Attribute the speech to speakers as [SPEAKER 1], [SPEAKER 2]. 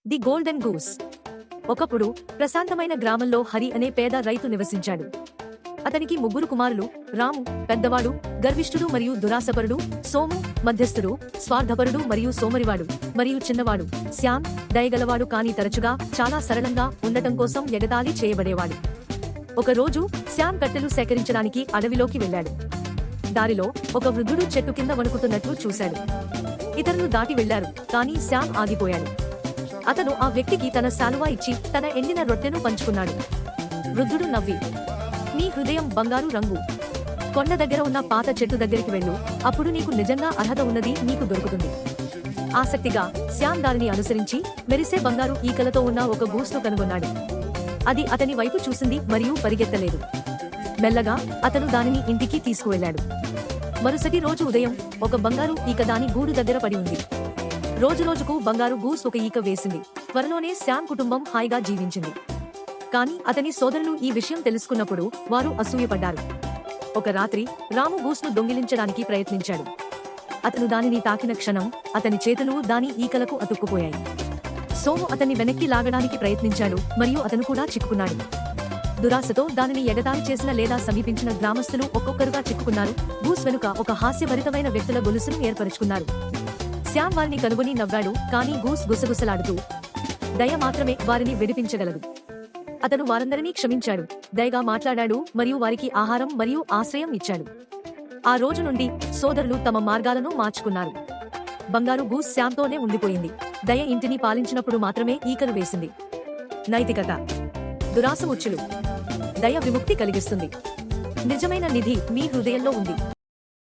[SPEAKER 1] The golden goose. ఒకప్పుడు ప్రశాంతమైన గ్రామంలో హరి అనే పేద రైతు నివసించాడు. అతనికి ముగ్గురు కుమారులు. రాము పెద్దవాడు, గర్విష్ఠుడు మరియు దురాశపరుడు. సోము మధ్యస్థుడు, స్వార్థపరుడు మరియు సోమరివాడు. మరియు చిన్నవాడు శ్యామ్ దయగలవాడు, కానీ తరచుగా చాలా సరళంగా ఉండటం కోసం ఎగతాళి చేయబడేవాడు. ఒకరోజు శ్యామ్ కట్టెలు సేకరించడానికి అడవిలోకి వెళ్లాడు. దారిలో ఒక వృద్ధుడు చెట్టు కింద వణుకుతున్నట్లు చూశాడు. ఇతరులు దాటి వెళ్లారు, కానీ శ్యామ్ ఆగిపోయాడు. అతను ఆ వ్యక్తికి తన శాలువా ఇచ్చి తన ఎండిన రొట్టెను పంచుకున్నాడు. వృద్ధుడు నవ్వి, నీ హృదయం బంగారు రంగు. కొండ దగ్గర ఉన్న పాత చెట్టు దగ్గరికి వెళ్ళు, అప్పుడు నీకు నిజంగా అర్హత ఉన్నది నీకు దొరుకుతుంది. ఆసక్తిగా శ్యామ్ దారిని అనుసరించి మెరిసే బంగారు ఈకలతో ఉన్న ఒక గూస్ను కనుగొన్నాడు. అది అతని వైపు చూసింది మరియు పరిగెత్తలేదు. మెల్లగా అతను దానిని ఇంటికి తీసుకువెళ్లాడు. మరుసటి రోజు ఉదయం ఒక బంగారు ఈక దాని గూడు దగ్గర పడి ఉంది. రోజురోజుకు బంగారు గూస్ ఒక ఈక వేసింది. త్వరలోనే శ్యామ్ కుటుంబం హాయిగా జీవించింది. కానీ అతని సోదరులు ఈ విషయం తెలుసుకున్నప్పుడు వారు అసూయపడ్డారు. ఒక రాత్రి రాము గూస్ను దొంగిలించడానికి ప్రయత్నించాడు. అతను దానిని తాకిన క్షణం అతని చేతులు దాని ఈకలకు అతుక్కుపోయాయి. సోము అతన్ని వెనక్కి లాగడానికి ప్రయత్నించాడు మరియు అతను కూడా చిక్కుకున్నాడు. దురాశతో దానిని ఎగతాళి చేసిన లేదా సమీపించిన గ్రామస్తులు ఒక్కొక్కరుగా చిక్కుకున్నారు. గూస్ వెనుక ఒక హాస్యభరితమైన వ్యక్తుల గొలుసును ఏర్పరచుకున్నారు. శ్యామ్ వారిని కనుగొని నవ్వాడు, కానీ గూస్ గుసగుసలాడుతూ, దయ మాత్రమే వారిని విడిపించగలదు. అతను వారందరినీ క్షమించాడు, దయగా మాట్లాడాడు మరియు వారికి ఆహారం మరియు ఆశ్రయం ఇచ్చాడు. ఆ రోజు నుండి సోదరులు తమ మార్గాలను మార్చుకున్నారు. బంగారు గూస్ శ్యామ్తోనే ఉండిపోయింది. దయ ఇంటిని పాలించినప్పుడు మాత్రమే ఈకలు వేసింది. నైతికత. దురాశ ముచ్చులు, దయ విముక్తి కలిగిస్తుంది. నిజమైన నిధి మీ హృదయంలో ఉంది.